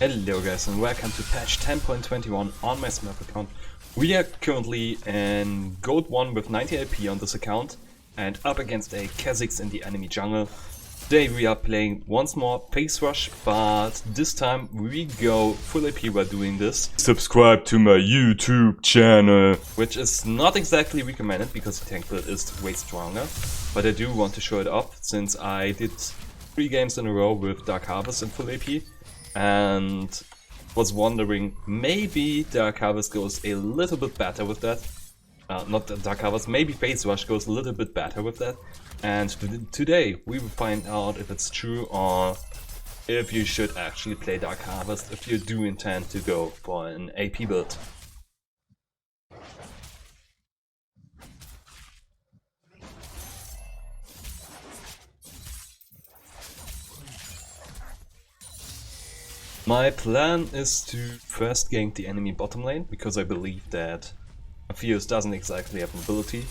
Hello guys and welcome to patch 10.21 on my Smurf account. We are currently in Gold 1 with 90 AP on this account and up against a Kha'Zix in the enemy jungle. Today we are playing once more Face Rush, but this time we go full AP while doing this. Subscribe to my YouTube channel, which is not exactly recommended because the tank build is way stronger, but I do want to show it off since I did 3 games in a row with Dark Harvest in full AP. And was wondering, maybe Dark Harvest goes a little bit better with that. Not Dark Harvest, maybe Face Rush goes a little bit better with that. And today we will find out if it's true or if you should actually play Dark Harvest if you do intend to go for an AP build. My plan is to first gank the enemy bottom lane, because I believe that Apheus doesn't exactly have mobility,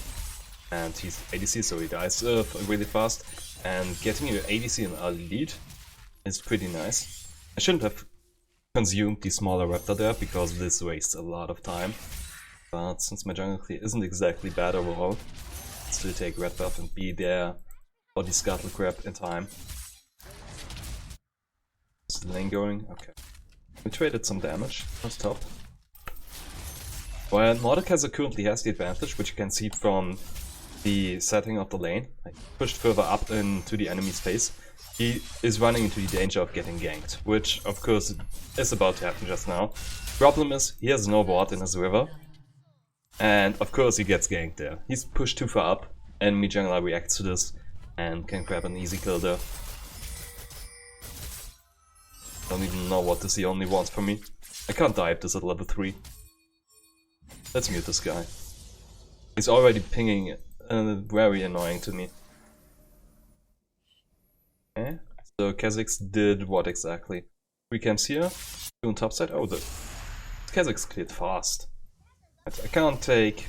and he's ADC, so he dies really fast, and getting your ADC in early lead is pretty nice. I shouldn't have consumed the smaller Raptor there, because this wastes a lot of time, but since my jungle clear isn't exactly bad overall, I'll still take red buff and be there for the Scuttle Crab in time. Is the lane going? Okay. We traded some damage. That's top. While Mordekaiser currently has the advantage, which you can see from the setting of the lane, like pushed further up into the enemy's face, he is running into the danger of getting ganked, which of course is about to happen just now. Problem is, he has no ward in his river, and of course he gets ganked there. He's pushed too far up, enemy jungler reacts to this and can grab an easy kill there. Don't even know what this he only wants from me. I can't dive this at level 3. Let's mute this guy. He's already pinging, very annoying to me. Okay, so Kha'Zix did what exactly? 3 camps here, 2 on top side. Oh, the Kha'Zix cleared fast. I can't take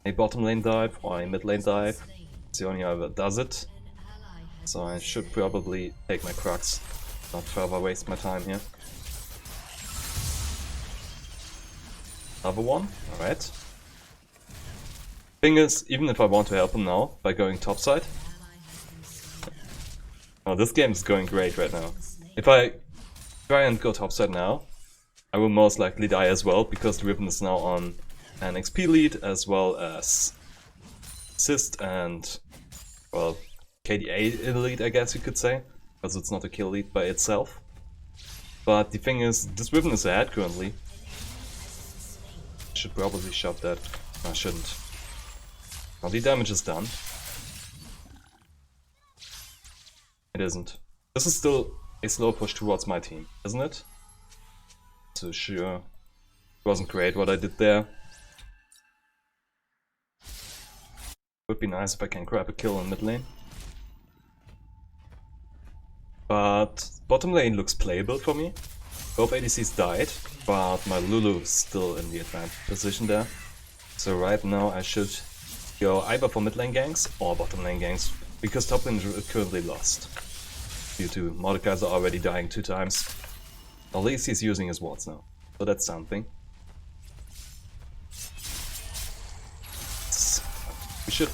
a bottom lane dive or a mid lane dive. It's the only one that does it. So I should probably take my Crux. Not further waste my time here. Another one, alright. Thing is, even if I want to help him now by going topside. Oh, this game is going great right now. If I try and go topside now, I will most likely die as well, because the Ribbon is now on an XP lead as well as assist and, well, KDA lead, I guess you could say. Because it's not a kill lead by itself. But the thing is, this Ribbon is ahead currently. Should probably shove that. No, I shouldn't. Now the damage is done. It isn't. This is still a slow push towards my team, isn't it? So sure. It wasn't great what I did there. Would be nice if I can grab a kill in mid lane. But bottom lane looks playable for me. Both ADCs died, but my Lulu is still in the advanced position there. So right now I should go either for mid lane ganks or bottom lane ganks, because top lane is currently lost. Due to Mordekaiser already dying 2 times. At least he's using his wards now, so that's something. We should...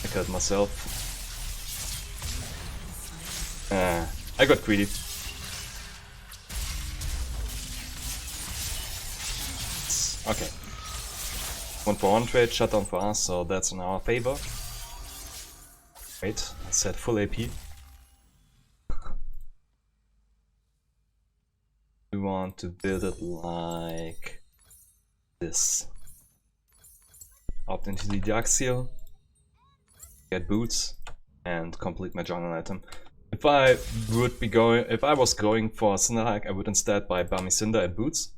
I killed myself. I got greedy. Okay. 1-for-1 trade, shutdown for us, so that's in our favor. Wait, I said full AP. We want to build it like this. Opt into the Dark Seal, get boots, and complete my jungle item. If I was going for Cinderhike, I would instead buy Bami Cinder and boots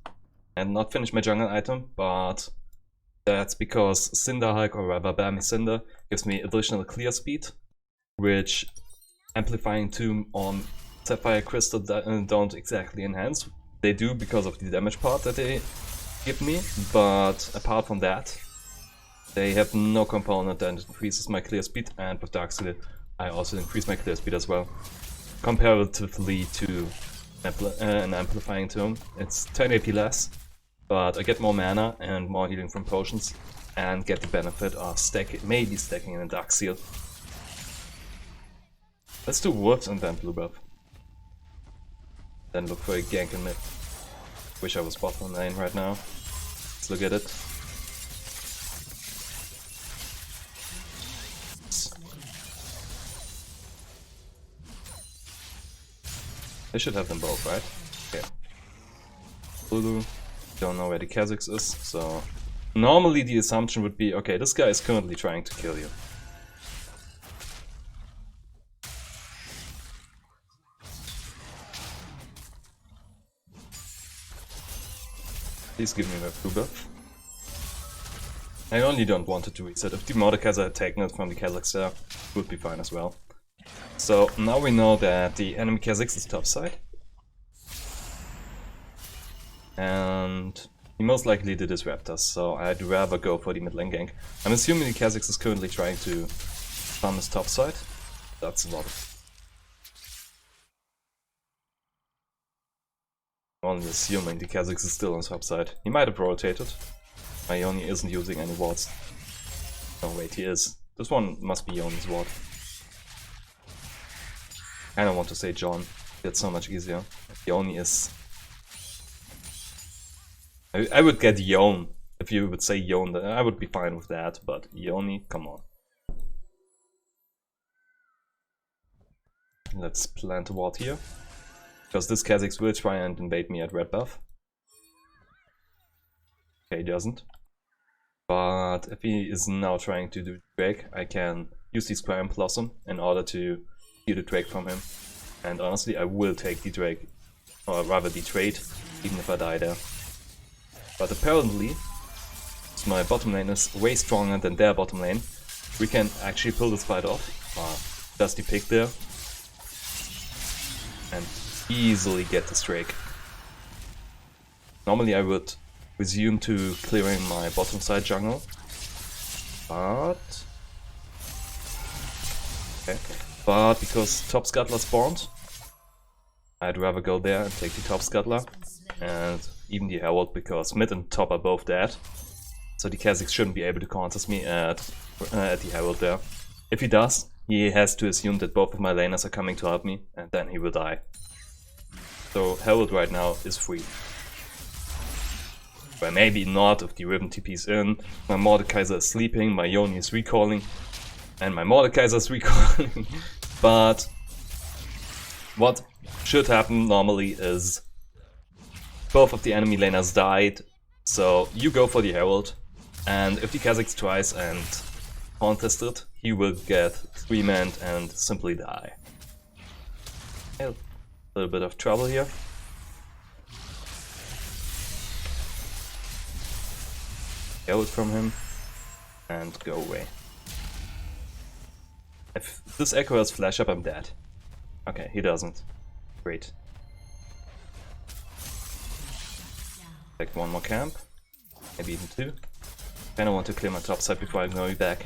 and not finish my jungle item, but that's because Cinderhike, or rather Bami Cinder, gives me additional clear speed, which Amplifying Tomb on Sapphire Crystal don't exactly enhance. They do because of the damage part that they give me, but apart from that, they have no component that increases my clear speed, and with Dark Seal I also increase my clear speed as well, comparatively to an Amplifying Tome. It's 10 AP less, but I get more mana and more healing from potions, and get the benefit of maybe stacking in a Dark Seal. Let's do Wolves and then blue buff. Then look for a gank in mid. Wish I was bottom lane right now. Let's look at it. I should have them both, right? Okay. Lulu. Don't know where the Kha'Zix is, so... Normally the assumption would be, okay, this guy is currently trying to kill you. Please give me my blue buff. I only don't want it to reset. If the Mordekaiser had taken it from the Kha'Zix there, it would be fine as well. So now we know that the enemy Kha'Zix is top side. And he most likely did his Raptors, so I'd rather go for the mid lane gank. I'm assuming the Kha'Zix is currently trying to farm his top side. That's a lot. Only assuming the Kha'Zix is still on his top side. He might have rotated. Ione isn't using any wards. Oh wait, he is. This one must be Ione's ward. I don't want to say John. It's so much easier. Ione is... I would get Yone. If you would say Yone, I would be fine with that, but Ione, come on. Let's plant a ward here. Because this Kha'Zix will try and invade me at red buff. Okay, he doesn't. But if he is now trying to do Drake, I can use the Squire and Blossom in order to steal the Drake from him. And honestly, I will take the Drake, or rather the trade, even if I die there. But apparently, since my bottom lane is way stronger than their bottom lane, we can actually pull this fight off. Dusty pick there. And easily get this Drake. Normally I would resume to clearing my bottom side jungle, but because top scuttler spawned, I'd rather go there and take the top scuttler and even the herald, because mid and top are both dead, so the Kha'Zix shouldn't be able to contest me at the herald there. If he does, he has to assume that both of my laners are coming to help me, and then he will die. So herald right now is free. Well, maybe not if the Ribbon TP's in, my Mordekaiser is sleeping, my Yone is recalling, and my Mordekaiser is recalling. But what should happen normally is both of the enemy laners died, so you go for the Herald, and if the Kha'Zix tries and contests it, he will get 3-manned and simply die. A little bit of trouble here. Herald from him, and go away. If this Echo has flash up, I'm dead. Okay, he doesn't. Great. Take one more camp, maybe even two. Kinda want to clear my top side before I go back.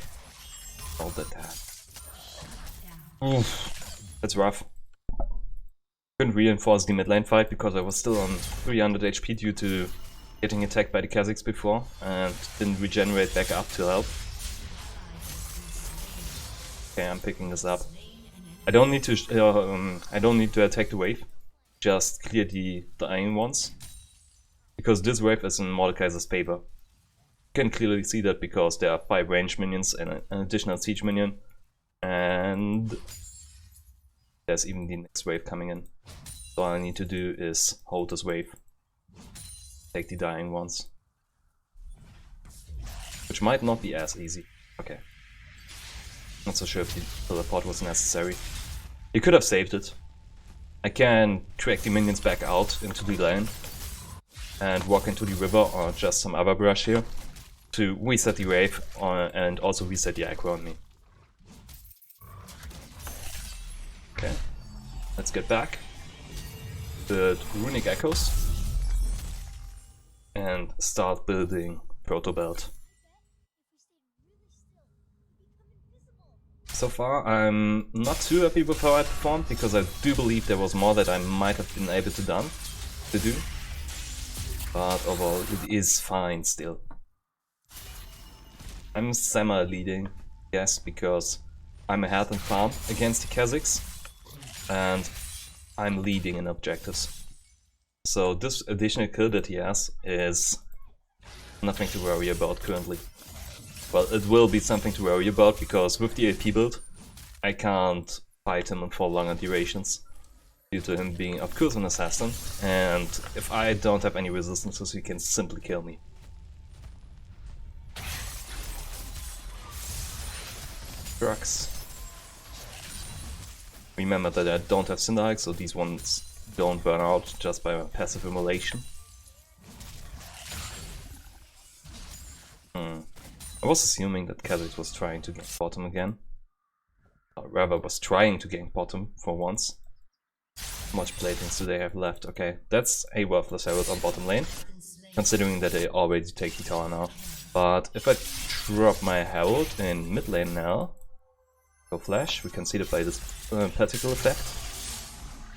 All that. Oof, that's rough. Couldn't reinforce the mid lane fight because I was still on 300 HP due to getting attacked by the Kha'Zix before and didn't regenerate back up to help. Okay, I'm picking this up. I don't need to attack the wave, just clear the dying ones, because this wave is in Mordekaiser's favor. You can clearly see that because there are 5 range minions and an additional siege minion, and there's even the next wave coming in. So all I need to do is hold this wave. Take the dying ones. Which might not be as easy. Okay. Not so sure if the teleport was necessary. You could have saved it. I can track the minions back out into the lane and walk into the river or just some other brush here to reset the wave and also reset the aggro on me. Okay. Let's get back. The runic echoes. And start building Proto Belt. So far, I'm not too happy with how I performed, because I do believe there was more that I might have been able to do. But overall, it is fine still. I'm semi-leading, yes, because I'm ahead in farm against the Kazakhs, and I'm leading in objectives. So this additional kill that he has is nothing to worry about currently. Well, it will be something to worry about, because with the AP build, I can't fight him for longer durations, due to him being, of course, an assassin, and if I don't have any resistances, he can simply kill me. Drugs. Remember that I don't have Cinderhike, so these ones don't burn out just by passive immolation. I was assuming that Kha'Zix was trying to gank bottom again. Or rather, was trying to gank bottom for once. How much platings do they have left? Okay, that's a worthless herald on bottom lane, considering that they already take the tower now. But if I drop my herald in mid lane now, go flash, we can see that by this particle effect.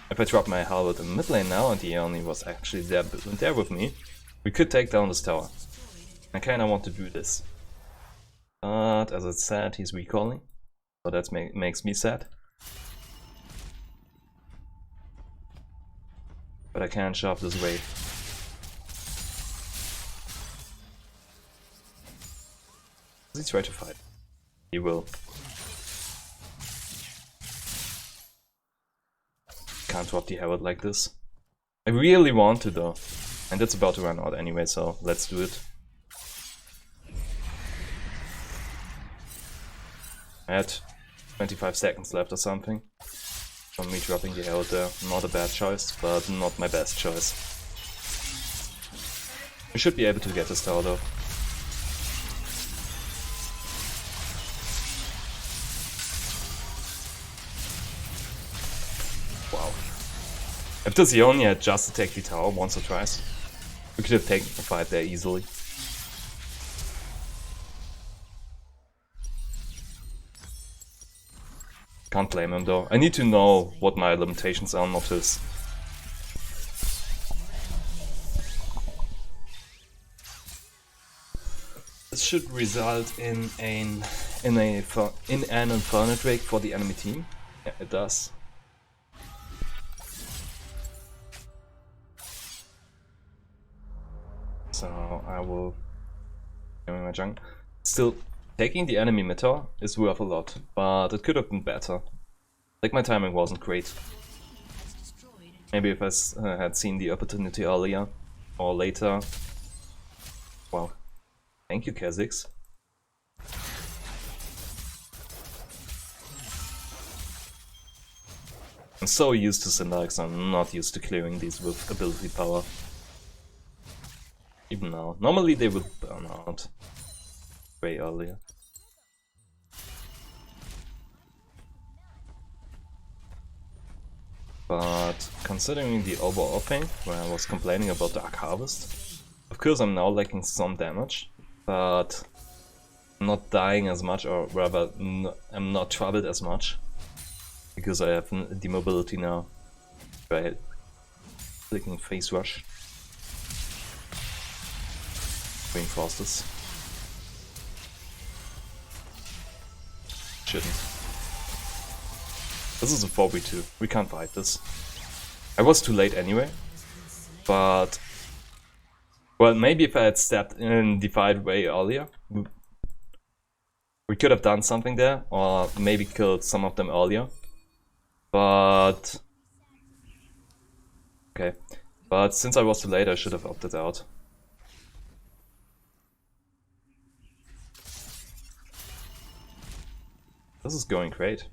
If I drop my herald in mid lane now and the Aeoni was actually there with me, we could take down this tower. I kinda want to do this. But as I said, he's recalling, so that makes me sad. But I can't shove this wave. Does he try to fight? He will. Can't drop the herald like this. I really want to though. And it's about to run out anyway, so let's do it. I had 25 seconds left or something from me dropping the herald there. Not a bad choice, but not my best choice. We should be able to get this tower though. Wow. If this Aeoni had just attacked the tower once or twice, we could have taken the fight there easily. Can't blame him though. I need to know what my limitations are, not his. This should result in an Inferno Drake for the enemy team. Yeah, it does. So I will give me my jungle. Still, taking the enemy mid-tower is worth a lot, but it could have been better. Like, my timing wasn't great. Maybe if I had seen the opportunity earlier or later. Wow. Thank you, Kha'Zix. I'm so used to Syndax, I'm not used to clearing these with ability power. Even now. Normally they would burn out way earlier. But considering the overall thing, where I was complaining about Dark Harvest, of course I'm now lacking some damage, but I'm not dying as much, or rather I'm not troubled as much, because I have the mobility now by clicking Phase Rush. Reinforce shouldn't. This is a 4v2, we can't fight this. I was too late anyway, but... Well, maybe if I had stepped in the fight way earlier, we could have done something there, or maybe killed some of them earlier. But... Okay, but since I was too late I should have opted out. This is going great.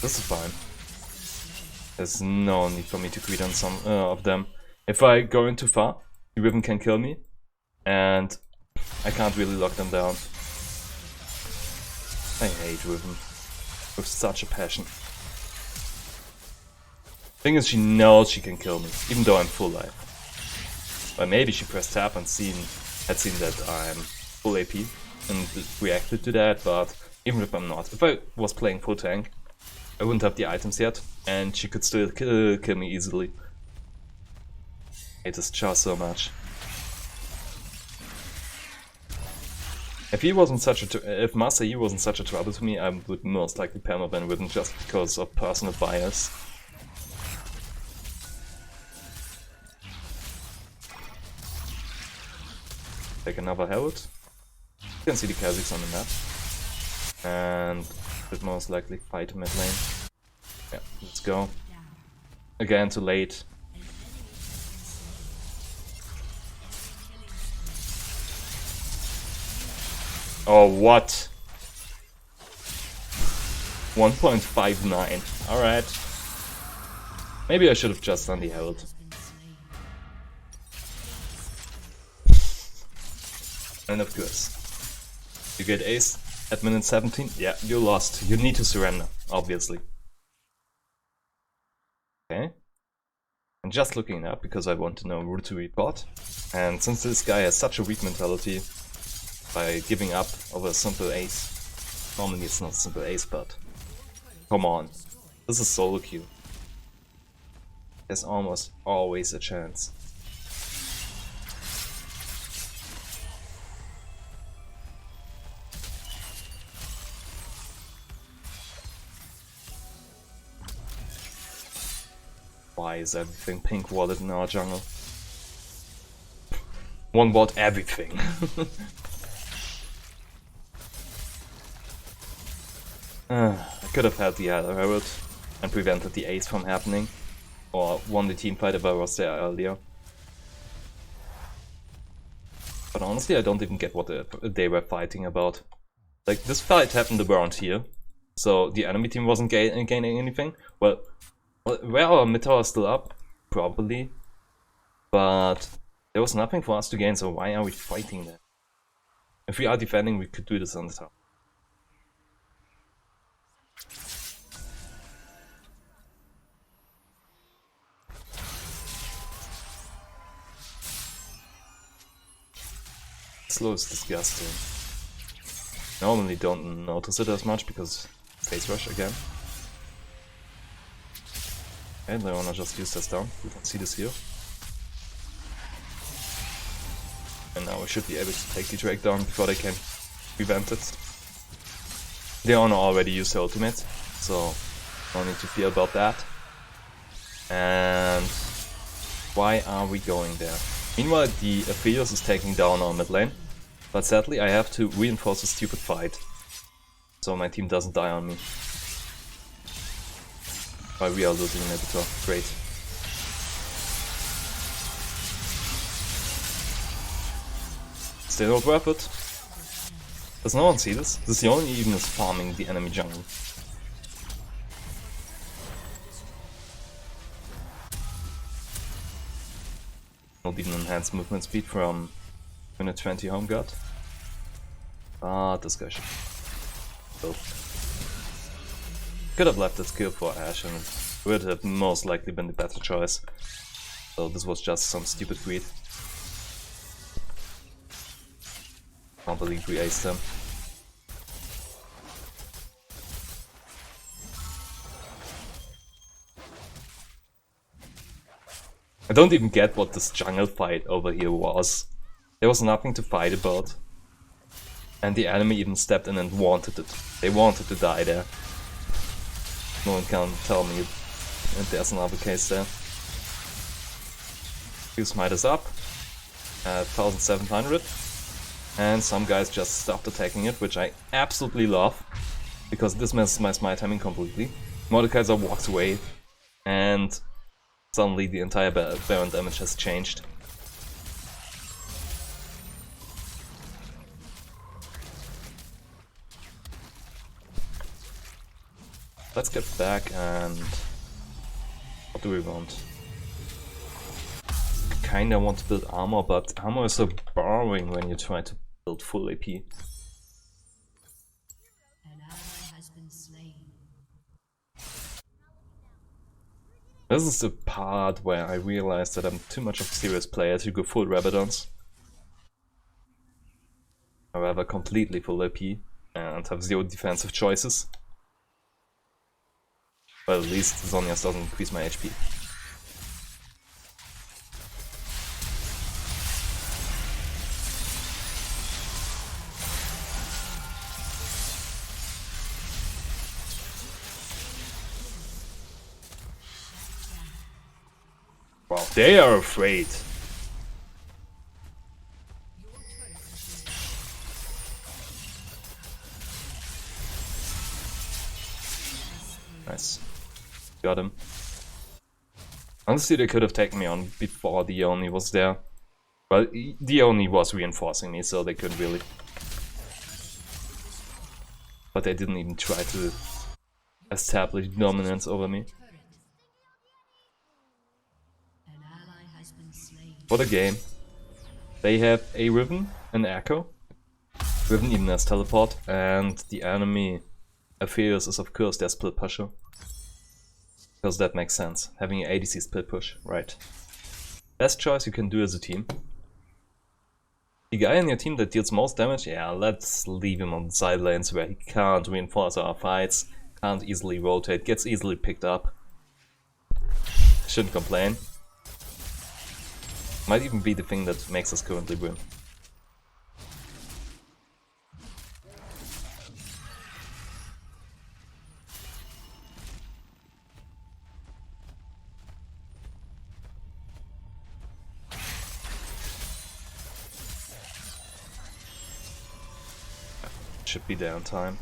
This is fine. There's no need for me to greet on some of them. If I go in too far, the Riven can kill me, and I can't really lock them down. I hate Riven with such a passion. Thing is, she knows she can kill me, even though I'm full life. Or maybe she pressed tab and had seen that I'm full AP and reacted to that, but even if I'm not, if I was playing full tank, I wouldn't have the items yet, and she could still kill me easily. I hate this Char so much. If Master Yi wasn't such a trouble to me, I would most likely permaban with him just because of personal bias. Take another Herald. You can see the Kha'Zix on the map. And should most likely fight mid lane. Yeah, let's go. Again, too late. Oh, what? 1.59. Alright. Maybe I should have just done the Herald. And of course, you get ace at minute 17. Yeah, you lost. You need to surrender, obviously. Okay. I'm just looking it up because I want to know who to report. And since this guy has such a weak mentality, by giving up over a simple ace. Normally it's not a simple ace, but come on. This is solo queue. There's almost always a chance. Why is everything pink warded in our jungle? One ward everything. I could have had the other Herald and prevented the ace from happening, or won the team fight if I was there earlier. But honestly, I don't even get what they were fighting about. Like, this fight happened around here, so the enemy team wasn't gaining anything. Well, were our mid tower still up? Probably. But there was nothing for us to gain, so why are we fighting there? If we are defending, we could do this on the top. Slow is disgusting. Normally don't notice it as much because face rush again. And I wanna just use this down. You can see this here. And now we should be able to take the Drake down before they can prevent it. They already used their ultimate, so no need to fear about that. And why are we going there? Meanwhile, the Aphelios is taking down our mid lane, but sadly I have to reinforce a stupid fight, so my team doesn't die on me. While we are losing inhibitor. Great. Still not worth it. Does no one see this? This is the only even is farming the enemy jungle. Not even enhanced movement speed from minute 20 home guard. Ah, this guy should go. Could have left that skill for Ashe and it would have most likely been the better choice. So this was just some stupid greed. Can't believe we aced them. I don't even get what this jungle fight over here was. There was nothing to fight about. And the enemy even stepped in and wanted it. They wanted to die there. No one can tell me if there's another case there. Q smite is up at 1700. And some guys just stopped attacking it, which I absolutely love. Because this messes my smite timing completely. Mordekaiser walks away. And suddenly the entire Baron damage has changed. Let's get back and... what do we want? Kinda want to build armor, but armor is so boring when you try to build full AP. An ally has been slain. This is the part where I realized that I'm too much of a serious player to go full Rabadons. However, completely full AP and have zero defensive choices. Well, at least Zhonya's doesn't increase my HP. Wow, they are afraid. Nice. Got him. Honestly, they could have taken me on before the Oni was there. But the Oni was reinforcing me, so they couldn't really. But they didn't even try to establish dominance over me. What a game. They have a Riven, an Echo. Riven even has teleport, and the enemy Aphelios is of course their split pusher. Because that makes sense, having an ADC split push, right. Best choice you can do as a team. The guy in your team that deals most damage, yeah, let's leave him on the side lanes where he can't reinforce our fights, can't easily rotate, gets easily picked up. Shouldn't complain. Might even be the thing that makes us currently win. Should be there on time.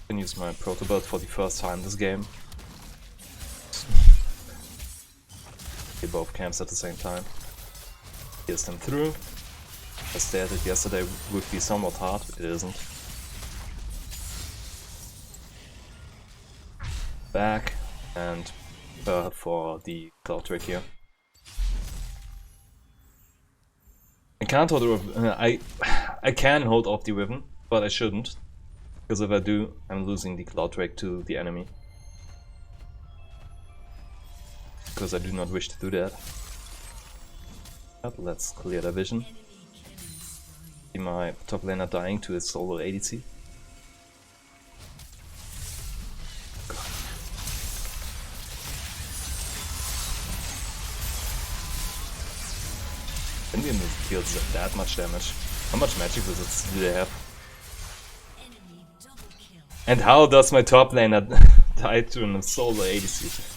Can use my protobot for the first time this game. They both camps at the same time. Here's them through. I stated yesterday would be somewhat hard, it isn't. Back and for the cloud trick here. I can't hold I can hold off the Riven, but I shouldn't. Because if I do, I'm losing the cloud drake to the enemy. Because I do not wish to do that. But let's clear the vision. See my top laner dying to his solo ADC. Indian deals that much damage. How much magic wizards do they have? And how does my top laner die to a solo ADC?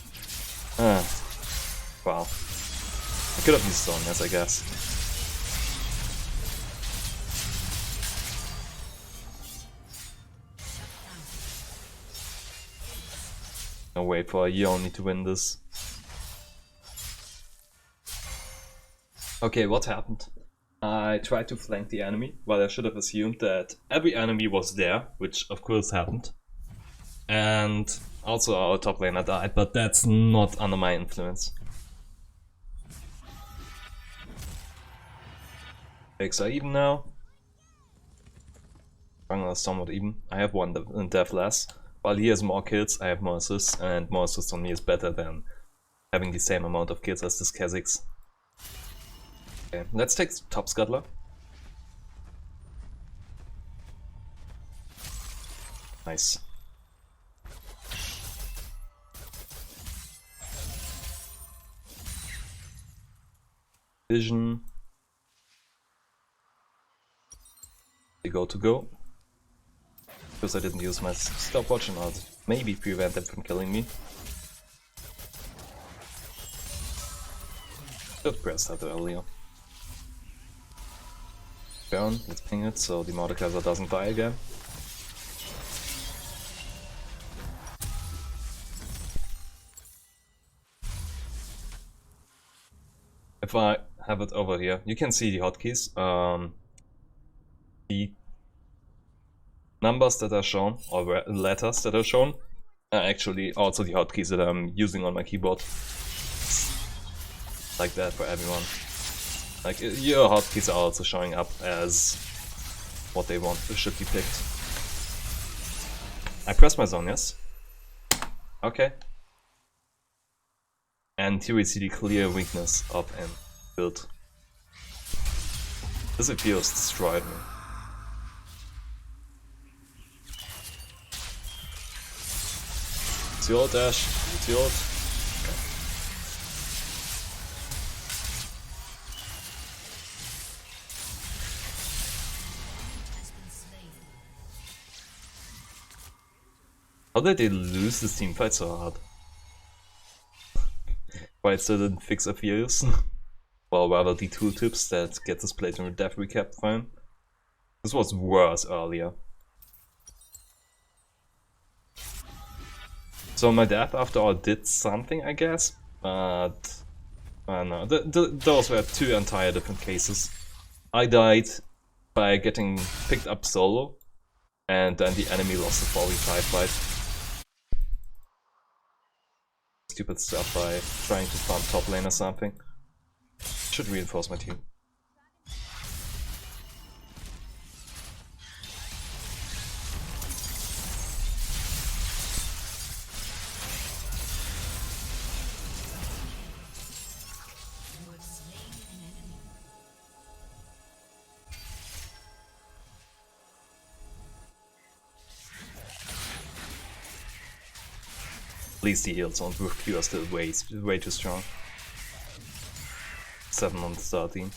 Wow. I could have used Zhonya's, I guess. No way for a Yoni to win this. Okay, what happened? I tried to flank the enemy, while I should have assumed that every enemy was there, which of course happened. And also our top laner died, but that's not under my influence. Stakes are even now. Jungle is somewhat even. I have one death less. While he has more kills, I have more assists, and more assists on me is better than having the same amount of kills as this Kha'Zix. Okay, let's take top scuttler. Nice. Vision. They go to go. Because I didn't use my stopwatch and I'll maybe prevent them from killing me. Should press that earlier. Down, let's ping it so the Mordekaiser doesn't die again. If I have it over here, you can see the hotkeys. The numbers that are shown, or letters that are shown, are actually also the hotkeys that I'm using on my keyboard. Like that for everyone. Like, your hotkeys are also showing up as what they want should be picked. I press my Zhonya's. Okay. And here we see the clear weakness of an build. This appears destroyed me. It's your dash, it's yours. Okay. How did they lose this team fight so hard? Why it still didn't fix Appears? Well, rather the tooltips that get displayed in the dev recap fine. This was worse earlier. So my death after all did something, I guess, but no, those were two entire different cases. I died by getting picked up solo, and then the enemy lost the 4v5 fight. Stupid stuff by trying to farm top lane or something. Should reinforce my team. At least the heals on Q are still way too strong. 7 on 13.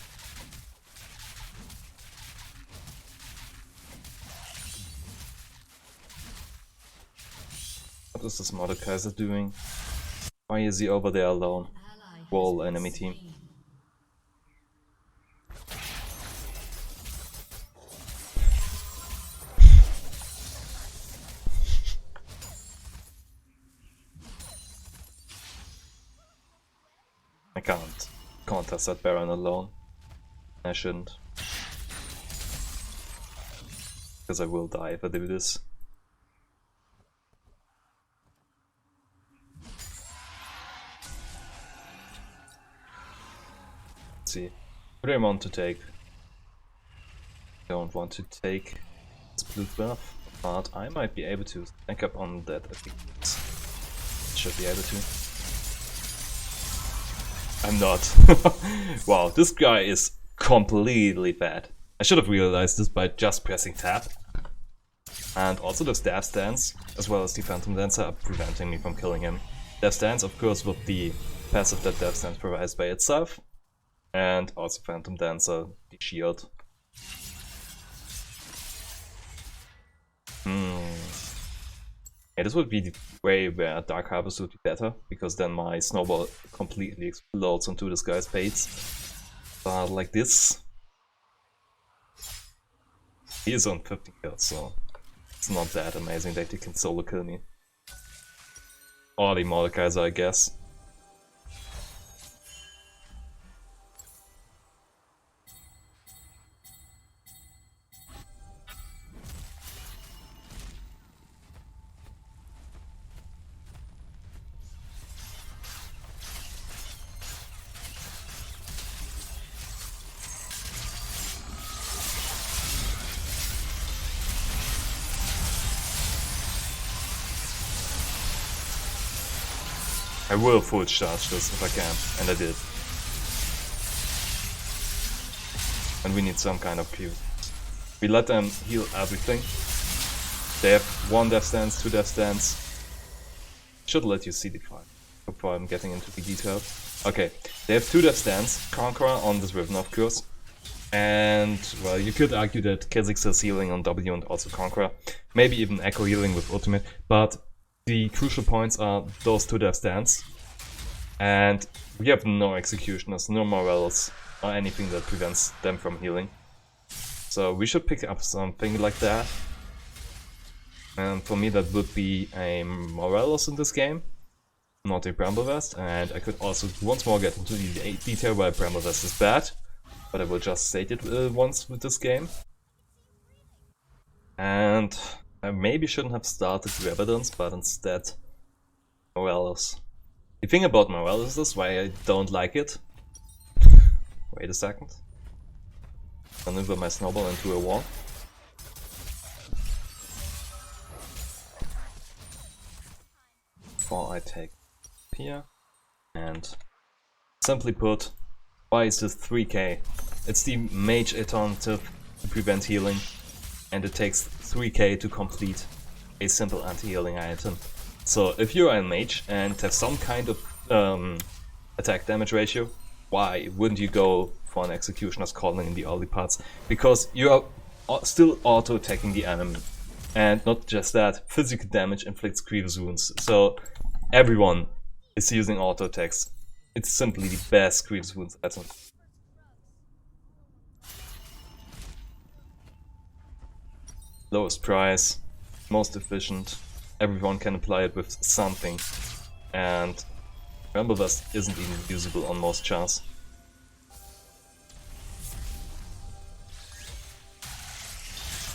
What is this Mordekaiser doing? Why is he over there alone? Wall enemy team. I can't contest that Baron alone. I shouldn't. Because I will die if I do this. Let's see. What do I want to take? Don't want to take this blue buff, but I might be able to stack up on that at least. Should be able to. I'm not. Wow, this guy is completely bad. I should have realized this by just pressing tab. And also the staff stance, as well as the Phantom Dancer, are preventing me from killing him. Death stance, of course, with the passive that Death stance provides by itself. And also Phantom Dancer, the shield. Yeah, this would be the way where Dark Harvest would be better, because then my snowball completely explodes onto this guy's baits. But like this, he is on 50 kills, so it's not that amazing that he can solo kill me. Or the Mordekaiser, I guess. I will full charge this if I can, and I did. And we need some kind of Q. We let them heal everything. They have 1 death stance, 2 death stance. Should let you see the fight before I'm getting into the detail. Okay, they have 2 death stance, Conqueror on this Riven of course. And, well, you could argue that Kha'Zix is healing on W and also Conqueror. Maybe even Echo healing with ultimate, but the crucial points are those 2 death stance. And we have no executioners, no morels, or anything that prevents them from healing. So we should pick up something like that. And for me that would be a Morelos in this game, not a Bramblevest. And I could also once more get into the detail why Bramblevest is bad, but I will just state it once with this game. And I maybe shouldn't have started the Evidence, but instead Morelos. The thing about Morelos is this, why I don't like it. Wait a second. Maneuver my snowball into a wall. Before I take here. And simply put, why is this 3k? It's the mage alternative to prevent healing, and it takes 3k to complete a simple anti-healing item. So if you're a mage and have some kind of attack damage ratio, why wouldn't you go for an Executioner's Calling in the early parts? Because you are still auto-attacking the enemy. And not just that, physical damage inflicts grievous wounds. So everyone is using auto-attacks. It's simply the best grievous wounds item. Lowest price, most efficient, everyone can apply it with something, and Ramble Vest isn't even usable on most chars.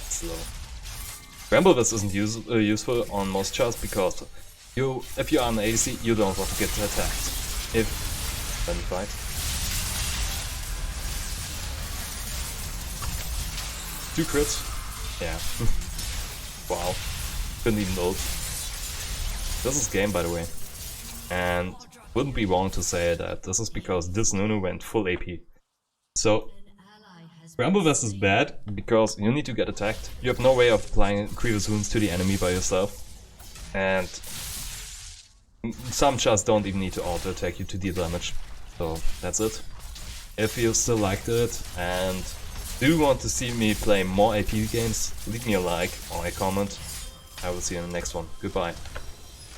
Slow. Ramble Vest isn't useful on most chars because if you are an ADC, you don't want to get attacked. Let me fight. 2 crits? Yeah. Wow. Couldn't even ult. This is game, by the way. And wouldn't be wrong to say that this is because this Nunu went full AP. So, Ramble Vest is bad because you need to get attacked. You have no way of applying grievous wounds to the enemy by yourself. And some chars don't even need to auto-attack you to deal damage. So, that's it. If you still liked it and do want to see me play more AP games, leave me a like or a comment. I will see you in the next one. Goodbye.